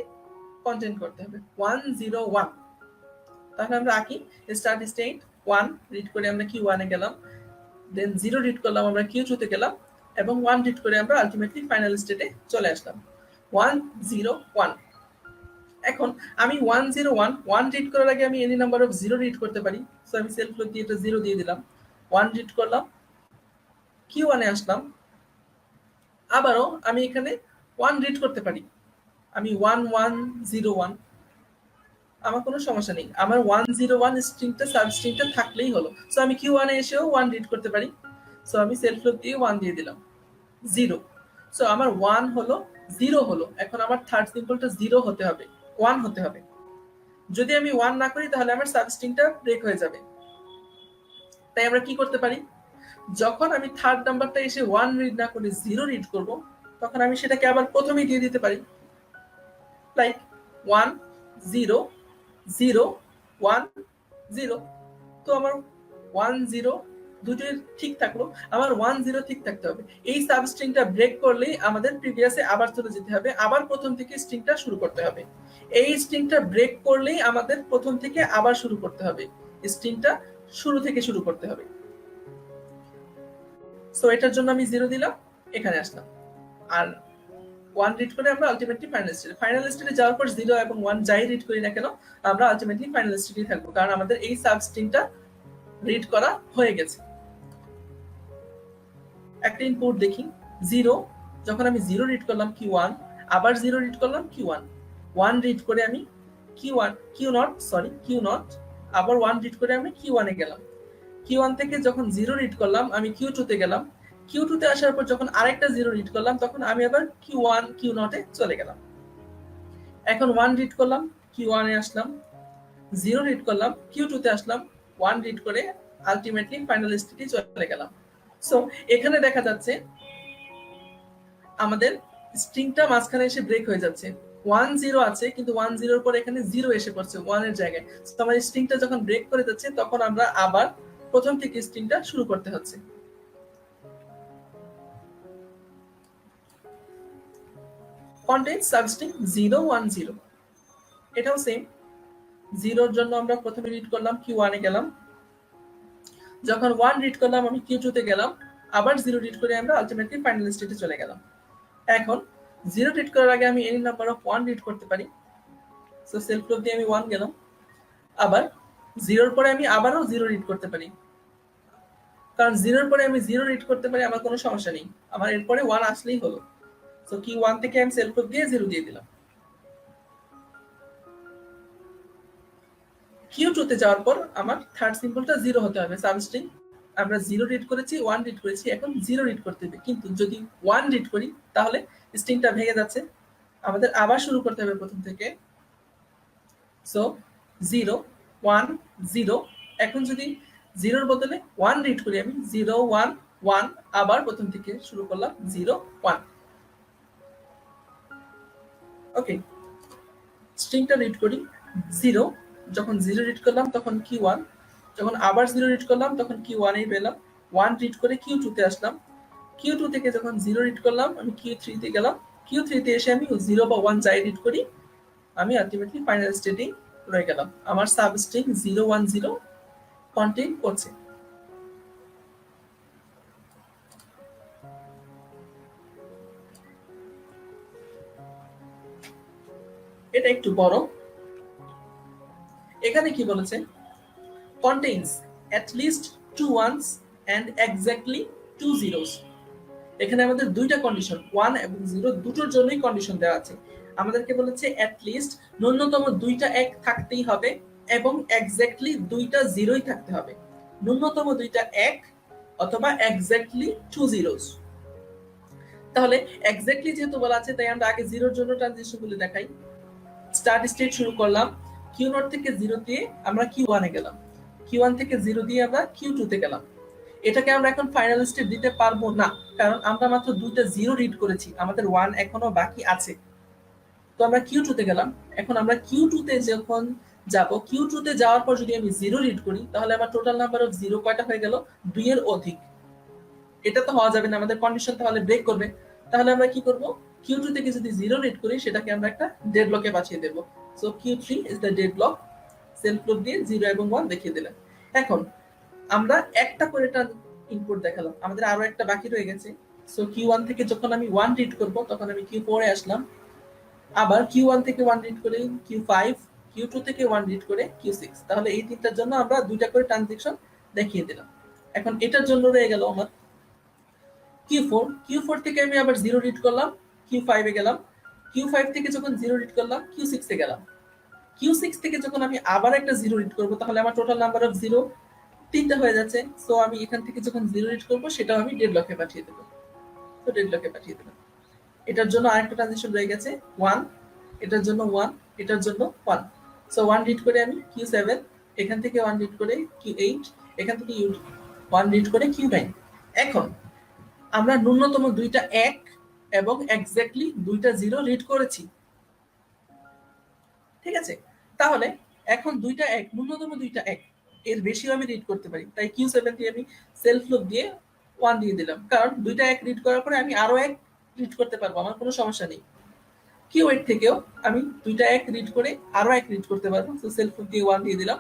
Speaker 1: কন্টেইন করতে হবে 1 0 1। তাহলে আমরা আঁকি স্টার্ট স্টেট 1 রিড করে আমরা Q1 এ গেলাম, দেন 0 রিড করলাম আমরা Q2 তে গেলাম, এবং 1 রিড করে আমরা আলটিমেটলি ফাইনাল স্টেটে চলে আসলাম। 1 0 1। এখন আমি 1 0 1 1 রিড করার আগে আমি এনি নাম্বার অফ 0 রিড করতে পারি। সো আমি সেলফ লক দিয়ে এটা 0 দিয়ে দিলাম, 1 রিড করলাম, Q1 এ আসলাম, আবারও আমি এখানে 1 রিড করতে পারি। আমি 1 1 0 1, আমার কোনো সমস্যা নেই। আমার 1 0 1 স্ট্রিংটা সাব স্ট্রিংটা থাকলেই হলো। সো আমি Q1 এ এসেও 1 রিড করতে পারি। সো আমি সেলফ লক দিয়ে 1 দিয়ে দিলাম, 0। সো আমার 1 হলো, 0 হলো। এখন আমার থার্ড সিম্বলটা 0 হতে হবে, 1 হতে হবে। যদি আমি 1 না করি তাহলে আমার সাব স্ট্রিংটা ব্রেক হয়ে যাবে। তাই আমরা কি করতে পারি, যখন আমি থার্ড নাম্বারটা এসে 1 রিড না করে 0 রিড করব, তখন আমি সেটাকে আবার প্রথমেই দিয়ে দিতে পারি, লাইক 1 0 0 1 0। তো আমার 1 0 দুটোই ঠিক থাকলো, আমার 1 0 ঠিক থাকতে হবে। এই সাবস্ট্রিংটা ব্রেক করলেই আমাদের প্রিভিয়াসে আবার চলে যেতে হবে, আবার প্রথম থেকে স্ট্রিংটা শুরু করতে হবে। এই স্ট্রিংটা ব্রেক করলেই আমাদের প্রথম থেকে আবার শুরু করতে হবে, স্ট্রিংটা শুরু থেকে শুরু করতে হবে। সো এটার জন্য আমি 0 দিলাম, এখানে আসলাম, আর 1 রিড করে আমরা আলটিমেটলি ফাইনাল স্টেটে যাওয়ার পর 0 এবং 1 যাই রিড করি না কেন, আমরা আলটিমেটলি ফাইনাল স্টেটেই থাকবো, কারণ আমাদের এই সাবস্ট্রিংটা রিড করা হয়ে গেছে। একটা ইনপুট দেখি, 0, যখন আমি 0 রিড করলাম Q1, আবার 0 রিড করলাম Q1, 1 রিড করে আমি Q0, আবার 1 রিড করে আমি Q1 এ গেলাম। Q1 থেকে যখন 0 রিড করলাম আমি Q2 তে গেলাম, Q2 তে আসার পর যখন আরেকটা 0 রিড করলাম তখন আমি আবার Q1 Q0 এ চলে গেলাম। এখন 1 রিড করলাম, Q1 এ আসলাম, 0 রিড করলাম, Q2 তে আসলাম, 1 রিড করে আলটিমেটলি ফাইনাল স্টেটে চলে গেলাম। সো এখানে দেখা যাচ্ছে আমাদের স্ট্রিংটা মাঝখানে এসে ব্রেক হয়ে যাচ্ছে। 1 0 আছে, কিন্তু 1 0 এর পর এখানে 0 এসে পড়ছে 1 এর জায়গায়। তো আমার স্ট্রিংটা যখন ব্রেক করে যাচ্ছে তখন আমরা আবার প্রথম থেকে স্ট্রিংটা শুরু করতে হচ্ছে। কন্টেন্ট সাবস্ট্রিং 0 1 0, এটাও সেম। 0 এর জন্য আমরা প্রথমে রিড করলাম, Q1 এ গেলাম, যখন 1 রিড করলাম আমি Q2 তে গেলাম, আবার 0 রিড করে আমরা আলটিমেটলি ফাইনাল স্টেটে চলে গেলাম। এখন 0 রিড করার আগে আমি এনি নাম্বার অফ 1 রিড করতে পারি। সো সেলফ লক দিয়ে আমি 1 গেলাম, আবার 0 এর পরে আমি আবারও 0 রিড করতে পারি, কারণ 0 এর পরে আমি 0 রিড করতে পারি, আমার কোনো সমস্যা নেই, আমার এরপরে 1 আসলেই হলো। সো Q1 থেকে আমি সেলফ লক দিয়ে 0 দিয়ে দিলাম। Q2 তে যাওয়ার পর আমার থার্ড সিম্বলটা 0 হতে হবে, সাবস্ট্রিং আমরা 0 রিড করেছি, 1 রিড করেছি, এখন 0 রিড করতে হবে। কিন্তু যদি 1 রিড করি তাহলে স্ট্রিংটা ভেঙে যাচ্ছে, আমাদের আবার শুরু করতে হবে প্রথম থেকে। সো 0 1 0, এখন যদি 0 এর বদলে 1 রিড করি আমি, 0 1 1, আবার প্রথম থেকে শুরু করলাম 0 1। ওকে, স্ট্রিংটা রিড করি, 0, যখন 0 রিড করলাম তখন Q1, যখন আবার 0 রিড করলাম তখন Q1 এই পেলাম, 1 রিড করে Q2 তে আসলাম, Q2 থেকে যখন 0 রিড করলাম আমি Q3 তে গেলাম, Q3 তে এসে আমি 0 বা 1 যাই রিড করি, আমি আলটিমেটলি ফাইনাল স্টেটেই রয়ে গেলাম। আমার সাবস্ট্রিং 0 1 0 কন্টেইন করছে। এটা একটু বড়। এখানে কি বলেছে, contains at least 2 ones and exactly 2 zeros। এখানে আমাদের দুইটা কন্ডিশন, 1 এবং 0 দুটোর জন্যই কন্ডিশন দেওয়া আছে। আমাদেরকে বলেছে at least ন্যূনতম দুইটা 1 থাকতেই হবে এবং এক্স্যাক্টলি দুইটা 0ই থাকতে হবে। ন্যূনতম দুইটা 1 অথবা এক্স্যাক্টলি 2 zeros। তাহলে এক্স্যাক্টলি যেহেতু বলা আছে তাই আমরা আগে 0 এর জন্য ট্রানজিশনগুলো দেখাই। স্টার্ট স্টেট শুরু করলাম, Q0 থেকে 0 দিয়ে আমরা Q1 এ গেলাম, Q1 থেকে 0 দিয়ে আমরা Q2 তে গেলাম। এটাকে আমরা এখন ফাইনাল স্টেট দিতে পারবো না, কারণ আমরা মাত্র দুইটা 0 রিড করেছি, আমাদের 1 এখনো বাকি আছে। তো আমরা Q2 তে গেলাম, এখন আমরা Q2 তে যখন যাব, Q2 তে যাওয়ার পর যদি আমি 0 রিড করি তাহলে আমার টোটাল নাম্বার অফ 0 কয়টা হয়ে গেল, 2 এর অধিক। এটা তো হওয়া যাবে না, আমাদের কন্ডিশন তাহলে ব্রেক করবে। তাহলে আমরা কি করব, Q2 থেকে যদি 0 রিড করি সেটাকে আমরা একটা ডেড ব্লকে পাঠিয়ে দেব। So Q3 is the dead block, self loop দিয়ে 0 এবং 1 দেখিয়ে দিলাম। এখন আমরা একটা করে ইনপুট দেখালাম, আমাদের আরো একটা বাকি রয়ে গেছে। সো Q1 থেকে যখন আমি 1 রিড করব তখন আমি Q4 এ আসলাম, আবার Q1 থেকে 1 রিড করে Q5, Q2 থেকে 1 রিড করে Q6। তাহলে এই তিনটার জন্য আমরা দুইটা করে ট্রানজিশন দেখিয়ে দিলাম। এখন এটার জন্য রয়ে গেল আমার Q4 থেকে আমি আবার 0 রিড করলাম, Q5 এ গেলাম, Q5 থেকে যখন 0 রিড করলাম Q6 এ গেলাম, Q6 থেকে যখন আমি আবার একটা 0 রিড করব তাহলে আমার টোটাল নাম্বার অফ 0 তিনটা হয়ে যাচ্ছে। সো আমি এখান থেকে যখন 0 রিড করব সেটাও আমি ডেডলকে পাঠিয়ে দেব। তো ডেডলকে পাঠিয়ে দিলাম। এটার জন্য আরেকটা ট্রানজিশন রয়ে গেছে 1, এটার জন্য 1, এটার জন্য 1। সো 1 রিড করে আমি Q7, এখান থেকে 1 রিড করে Q8, এখান থেকে 1 রিড করে Q9। এখন আমরা ন্যূনতম দুইটা 1 এবং এক্স্যাক্টলি দুইটা 0 রিড করেছি, ঠিক আছে? তাহলে এখন দুইটা 1, ন্যূনতম দুইটা 1, এর বেশিও আমি রিড করতে পারি। তাই Q7 দিয়ে আমি সেলফ লুপ দিয়ে 1 দিয়ে দিলাম, কারণ দুইটা 1 রিড করার পরে আমি আরো 1 রিড করতে পারবো, আমার কোনো সমস্যা নেই। Q8 থেকেও আমি দুইটা 1 রিড করে আরো 1 রিড করতে পারবো। সো সেলফ লুপ দিয়ে 1 দিয়ে দিলাম,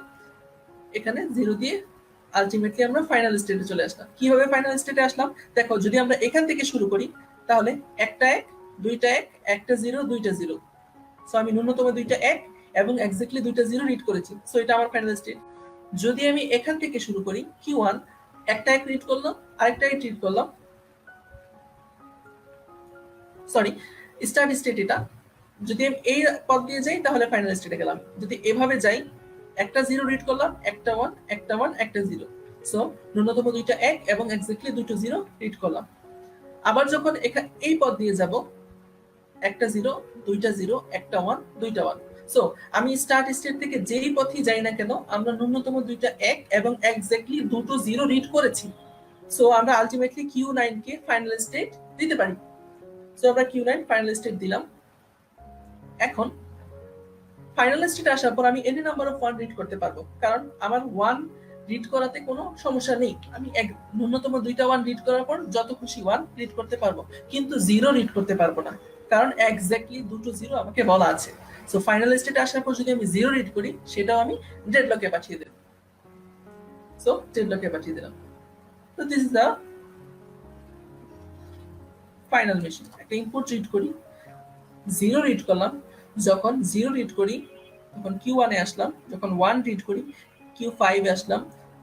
Speaker 1: এখানে 0 দিয়ে আলটিমেটলি আমরা ফাইনাল স্টেটে চলে আসলাম। কিভাবে ফাইনাল স্টেটে আসলাম দেখো, যদি আমরা এখান থেকে শুরু করি তাহলে একটা 1, দুইটা 1, একটা 0, দুইটা 0। সো আমি ন্যূনতম দুইটা 1 এবং এক্স্যাক্টলি দুইটা 0 রিড করেছি। সো এটা আমার ফাইনাল স্টেট। যদি আমি এখান থেকে শুরু করি Q1, একটা 1 রিড করলাম, আরেকটা 1 রিড করলাম, সরি স্টার্ট স্টেট এটা। যদি আমি এই পথ দিয়ে যাই তাহলে ফাইনাল স্টেটে গেলাম। যদি এভাবে যাই, একটা 0 রিড করলাম, একটা 1, একটা 1, একটা 0। সো ন্যূনতম দুইটা 1 এবং এক্স্যাক্টলি দুটো 0 রিড করলাম। আবার যখন এই পথ দিয়ে যাব, একটা 0, দুইটা 0, একটা 1, দুইটা 1। সো আমি স্টার্ট স্টেট থেকে যেই পথই যাই না কেন আমরা ন্যূনতম দুইটা 1 এবং এক্স্যাক্টলি দুটো 0 রিড করেছি। সো আমরা আলটিমেটলি Q9 কে ফাইনাল স্টেট দিতে পারি। সো আমরা Q9 ফাইনাল স্টেট দিলাম। এখন ফাইনাল স্টেটে আসার পর আমি এনি নাম্বার অফ 1 রিড করতে পারবো, কারণ আমার 1 রিড করাতে কোনো সমস্যা নেই। আমি ন্যূনতম দুইটা 1 রিড করার পর যত খুশি 1 রিড করতে পারবো, কিন্তু 0 রিড করতে পারবো না, কারণ এক্স্যাক্টলি দুটো 0 আমাকে বলা আছে। সো ফাইনাল স্টেটে আসার পর যদি আমি 0 রিড করি সেটাও আমি ডেডলকে পাঠিয়ে দেব। সো ডেডলকে পাঠিয়ে দিলাম। তো this is the final machine. একটা ইনপুট রিড করি, 0 রিড করলাম, যখন 0 রিড করি তখন Q1 এ আসলাম, যখন 1 রিড করি Q5 এ আসলাম,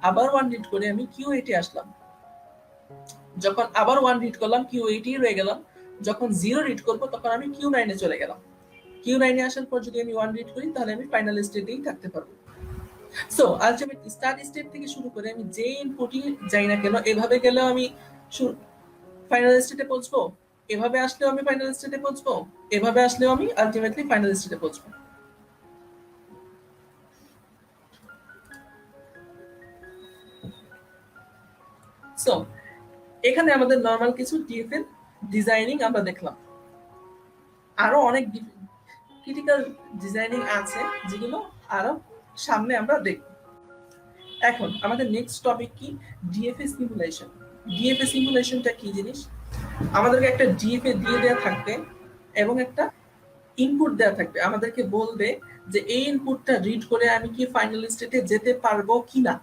Speaker 1: আবার 1 রিড করে আমি Q8 এ আসলাম, যখন আবার 1 রিড করলাম Q8 এ রয়ে গেলাম, যখন 0 রিড করব তখন আমি Q9 এ চলে গেলাম। Q9 এ আসার পর যদি আমি 1 রিড করি তাহলে আমি ফাইনাল স্টেটেই থাকতে পারবো। সো আলটিমেটলি স্টার্ট স্টেট থেকে শুরু করে আমি যে ইনপুটই যাই না কেন, এভাবে গেলেও আমি ফাইনাল স্টেটে পৌঁছবো, এভাবে আসলেও আমি ফাইনাল স্টেটে পৌঁছবো, এভাবে আসলেও আমি আলটিমেটলি ফাইনাল স্টেটে পৌঁছবো। সো এখানে আমাদের নরমাল কিছু ডিএফ এর ডিজাইনিং আমরা দেখলাম। আরো অনেক ক্রিটিক্যাল ডিজাইনিং আছে যেগুলো আরো সামনে আমরা দেখব। এখন আমাদের নেক্সট টপিক কি? DFA simulation. ডিএফএ সিমুলেশনটা কি জিনিস? আমাদেরকে একটা ডিএফএ দিয়ে দেওয়া থাকবে এবং একটা ইনপুট দেওয়া থাকবে, আমাদেরকে বলবে যে এই ইনপুটটা রিড করে আমি কি ফাইনাল স্টেটে যেতে পারবো কিনা।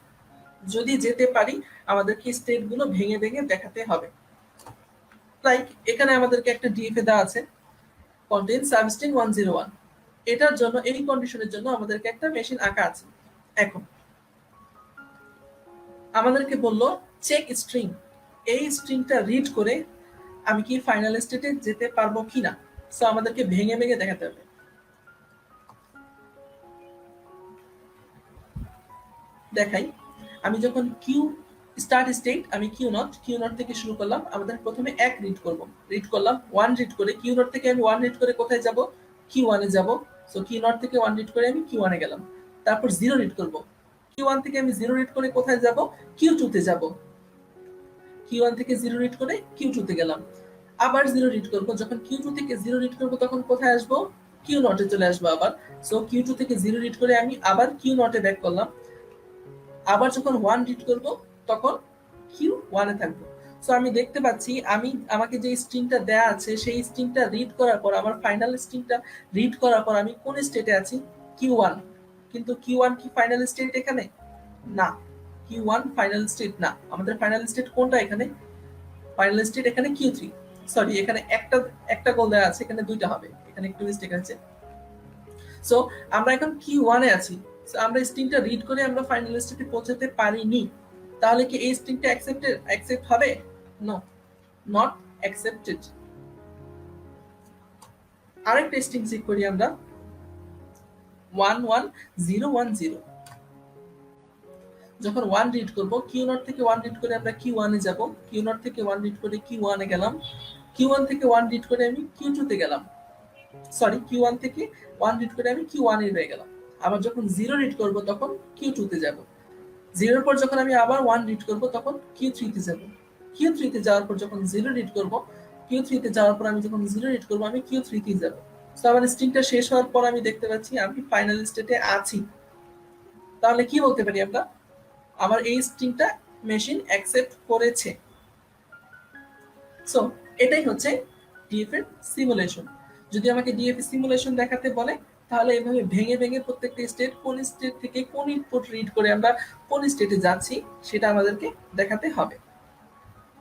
Speaker 1: যদি যেতে পারি আমাদেরকে স্টেটগুলো ভেঙে ভেঙে দেখাতে হবে। লাইক এখানে আমাদেরকে একটা ডিএফএ দেওয়া আছে, কন্টেইন সাবস্ট্রিং 101। এটার জন্য এই কন্ডিশনের জন্য আমাদেরকে একটা মেশিন আঁকা আছে। এখন আমাদেরকে বলল চেক স্ট্রিং, এই স্ট্রিংটা রিড করে আমি কি ফাইনাল স্টেটে যেতে পারবো কিনা। সো আমাদেরকে ভেঙে ভেঙে দেখাতে হবে। দেখাই, আমি যখন কিউ স্টার্ট স্টেট, আমি কিউ নট থেকে শুরু করলাম, আমাদের প্রথমে 1 রিড করব, রিড করলাম 1 রিড করে কিউ নট থেকে আমি 1 রিড করে কোথায় যাব? Q1 এ যাব। সো কিউ নট থেকে 1 রিড করে আমি Q1 এ গেলাম। তারপর 0 রিড করব, Q1 থেকে আমি 0 রিড করে কোথায় যাব? Q2 তে যাব। Q1 থেকে 0 রিড করে Q2 তে গেলাম। আবার 0 রিড করব, যখন Q2 থেকে 0 রিড করব তখন কোথায় আসব? Q0 এ চলে আসবো আবার। সো Q2 থেকে 0 রিড করে আমি আবার Q0 এ ব্যাক করলাম। আবার যখন 1 রিড করব তখন Q1 এ থাকবো। সো আমি দেখতে পাচ্ছি আমাকে যে স্ট্রিংটা দেয়া আছে সেই স্ট্রিংটা রিড করার পর, আমার ফাইনাল স্ট্রিংটা রিড করার পর আমি কোন স্টেটে আছি? Q1। কিন্তু Q1 কি ফাইনাল স্টেট এখানে? না, Q1 ফাইনাল স্টেট না। আমাদের ফাইনাল স্টেট কোনটা এখানে? ফাইনাল স্টেট এখানে Q3। সরি, এখানে একটা গোল দেওয়া আছে, এখানে দুইটা হবে, এখানে একটু মিস্টেক আছে। সো আমরা এখন Q1 এ আছি। সো আমরা স্ট্রিংটা রিড করে আমরা ফাইনাল স্টেটে পৌঁছাতে পারিনি। তাহলে কি এই স্ট্রিংটা অ্যাকসেপ্ট হবে? No, not accepted. আরেকটা স্ট্রিং চেক করি আমরা, 11010। যখন 1 রিড করব, Q0 থেকে 1 রিড করে আমরা Q1 এ যাব, Q0 থেকে 1 রিড করে Q1 এ গেলাম, Q1 থেকে 1 রিড করে আমি Q2 তে গেলাম, সরি Q1 থেকে 1 রিড করে আমি Q1 এ রয়ে গেলাম। আবার যখন 0 রিড করব তখন Q2 তে যাব, 0 এর পর যখন আমি আবার 1 রিড করব তখন Q3 তে যাব, Q3 তে যাওয়ার পর যখন 0 রিড করব, Q3 তে যাওয়ার পর আমি যখন 0 রিড করব আমি Q3 তে যাব। সো আমার স্ট্রিংটা শেষ হওয়ার পর আমি দেখতে পাচ্ছি আমি ফাইনাল স্টেটে আছি। তাহলে কি বলতে পারি আমরা? আমার এই স্ট্রিংটা মেশিন অ্যাকসেপ্ট করেছে। সো এটাই হচ্ছে ডিএফ এর সিমুলেশন। যদি আমাকে ডিএফ এর সিমুলেশন দেখাতে বলে, তাহলে এভাবে ভেঙে ভেঙে প্রত্যেকটা স্টেট, কোন স্টেট থেকে কোন ইনপুট রিড করে আমরা কোন স্টেটে যাচ্ছি সেটা আমাদেরকে দেখাতে হবে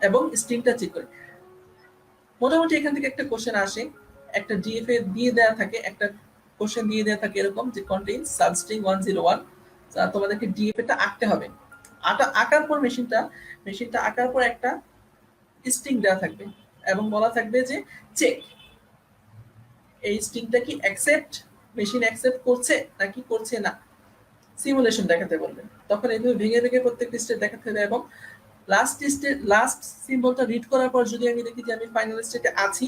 Speaker 1: এবং স্ট্রিংটা চেক করে। মোটামুটি এখান থেকে একটা কোশ্চেন আসে, একটা ডিএফ এ দিয়ে দেওয়া থাকে, একটা কোশ্চেন দিয়ে দেওয়া থাকে এরকম যে কন্টেইন সাবস্ট্রিং 101। তোমাদেরকে ডিএফ এটা আঁকতে হবে। আঁকার পর মেশিনটা আঁকার পর একটা স্ট্রিং দেওয়া থাকবে এবং বলা থাকবে যে চেক, এই স্ট্রিংটা কি মেশিন অ্যাকসেপ্ট করছে নাকি করছে না, সিমুলেশন দেখাতে বলবে। তখন এইভাবে ভেঙে ভেঙে প্রত্যেকটা স্টেট দেখাতে হবে এবং লাস্ট সিম্বলটা রিড করার পর যদি আমি দেখি যে আমি ফাইনাল স্টেটে আছি,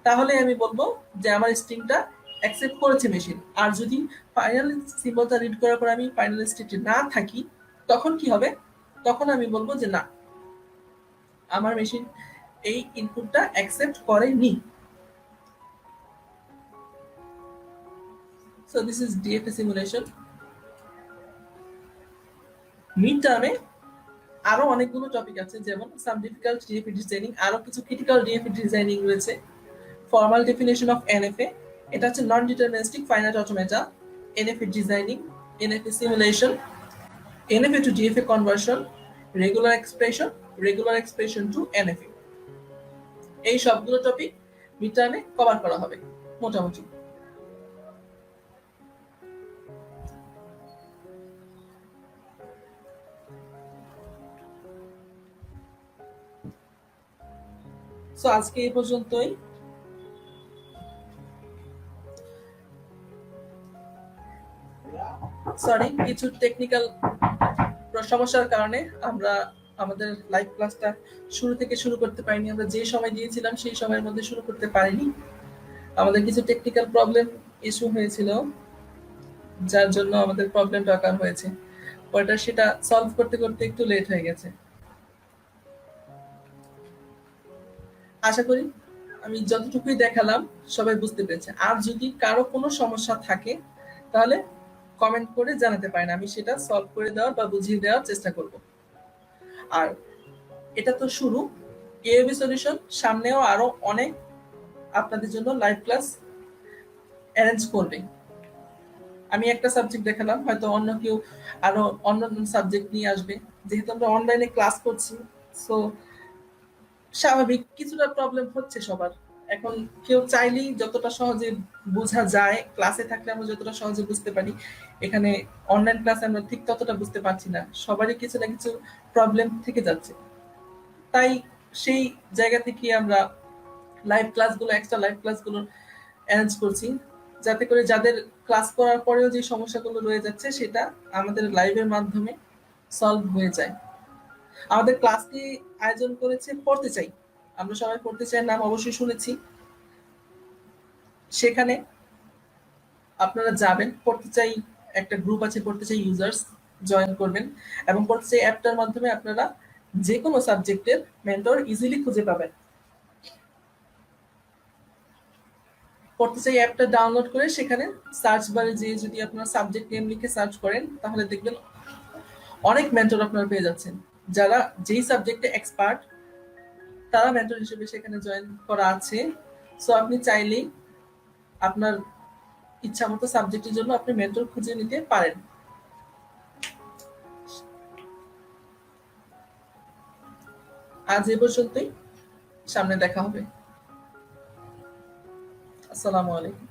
Speaker 1: তাহলে আমি বলবো যে আমার স্ট্রিংটা অ্যাকসেপ্ট করেছে মেশিন। আর যদি ফাইনাল সিম্বলটা রিড করার পর আমি ফাইনাল স্টেটে না থাকি, তখন কি হবে? তখন আমি বলবো যে না, আমার মেশিন এই ইনপুটটা অ্যাকসেপ্ট করেনি। So this is DFA simulation. Mid টার্মে আরো অনেকগুলো টপিক আছে, যেমন সাম ডিফিকাল্ট ডিএফএ ডিজাইনিং, আরো কিছু ক্রিটিক্যাল ডিএফএ ডিজাইনিং রয়েছে। ফর্মাল ডেফিনেশন অফ এনএফএ, এটা হচ্ছে non deterministic finite automata, NFA designing, NFA simulation, NFA to DFA conversion, regular expression to NFA. এই সবগুলো টপিক মিড টার্মে কভার করা হবে মোটামুটি। সো আজকে এই পর্যন্তই। সরি, কিছু টেকনিক্যাল সমস্যার কারণে আমরা আমাদের লাইভ ক্লাসটা শুরু করতে পারিনি। আমরা যে সময় দিয়েছিলাম সেই সময়ের মধ্যে শুরু করতে পারিনি। আমাদের কিছু টেকনিক্যাল প্রবলেম ইস্যু হয়েছিল, যার জন্য আমাদের প্রবলেমটা আকার হয়েছে। পরে সেটা সলভ করতে করতে একটু লেট হয়ে গেছে। আশা করি আমি যতটুকুই দেখালাম সবাই বুঝতে পেরেছে। আর যদি কারো কোনো সমস্যা থাকে তাহলে কমেন্ট করে জানাতে পারেন, আমি সেটা সলভ করে দেওয়ার বা বুঝিয়ে দেওয়ার চেষ্টা করব। আর এটা তো শুরু, এএবি সলিউশন সামনেও আরো অনেক আপনাদের জন্য লাইভ ক্লাস অ্যারেঞ্জ করবে। আমি একটা সাবজেক্ট দেখালাম, হয়তো অন্য কেউ আরো অন্য সাবজেক্ট নিয়ে আসবে। যেহেতু আমরা অনলাইনে ক্লাস করছি, সো স্বাভাবিক কিছুটা প্রবলেম হচ্ছে সবার। এখন কেউ চাইলেই যতটা সহজে বোঝা যায়, ক্লাসে থাকলে আমরা যতটা সহজে বুঝতে পারি, এখানে অনলাইন ক্লাসে আমরা ঠিক ততটা বুঝতে পারছি না। সবারই কিছু না কিছু প্রবলেম থেকে যাচ্ছে। তাই সেই জায়গা থেকে আমরা এক্সট্রা লাইভ ক্লাসগুলো অ্যারেঞ্জ করছি, যাতে করে যাদের ক্লাস করার পরেও যে সমস্যাগুলো রয়ে যাচ্ছে সেটা আমাদের লাইভের মাধ্যমে সলভ হয়ে যায়। আমাদের ক্লাসটি আয়োজন করেছে পড়তে চাই, আমরা সবাই পড়তে চাই নাম অবশ্যই শুনেছি। সেখানে আপনারা যাবেন, পড়তে চাই একটা গ্রুপ আছে, পড়তে চাই ইউজার্স, জয়েন করবেন এবং পড়তে চাই অ্যাপটার মাধ্যমে আপনারা যে কোনো সাবজেক্টের মেন্টর ইজিলি খুঁজে পাবেন। পড়তে চাই অ্যাপটা ডাউনলোড করে সেখানে সার্চ বারে যেয়ে যদি আপনারা সাবজেক্ট নেম লিখে সার্চ করেন, তাহলে দেখবেন অনেক মেন্টর আপনারা পেয়ে যাচ্ছেন। যারা যেই সাবজেক্টে এক্সপার্ট তারা মেন্টর হিসেবে সেখানে জয়েন করা আছে। সো আপনি চাইলেই আপনার ইচ্ছা মতো সাবজেক্টের জন্য আপনি মেন্টর খুঁজে নিতে পারেন। আজ এ পর্যন্তই, সামনে দেখা হবে। আসসালামু আলাইকুম।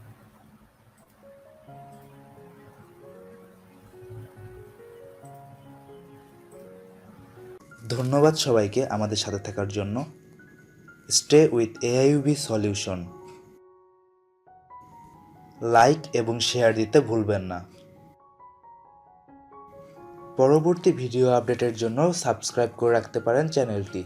Speaker 2: ধন্যবাদ সবাইকে আমাদের সাথে থাকার জন্য। Stay with AIUB solution. Like এবং শেয়ার দিতে ভুলবেন না। পরবর্তী ভিডিও আপডেটের জন্য সাবস্ক্রাইব করে রাখতে পারেন চ্যানেলটি।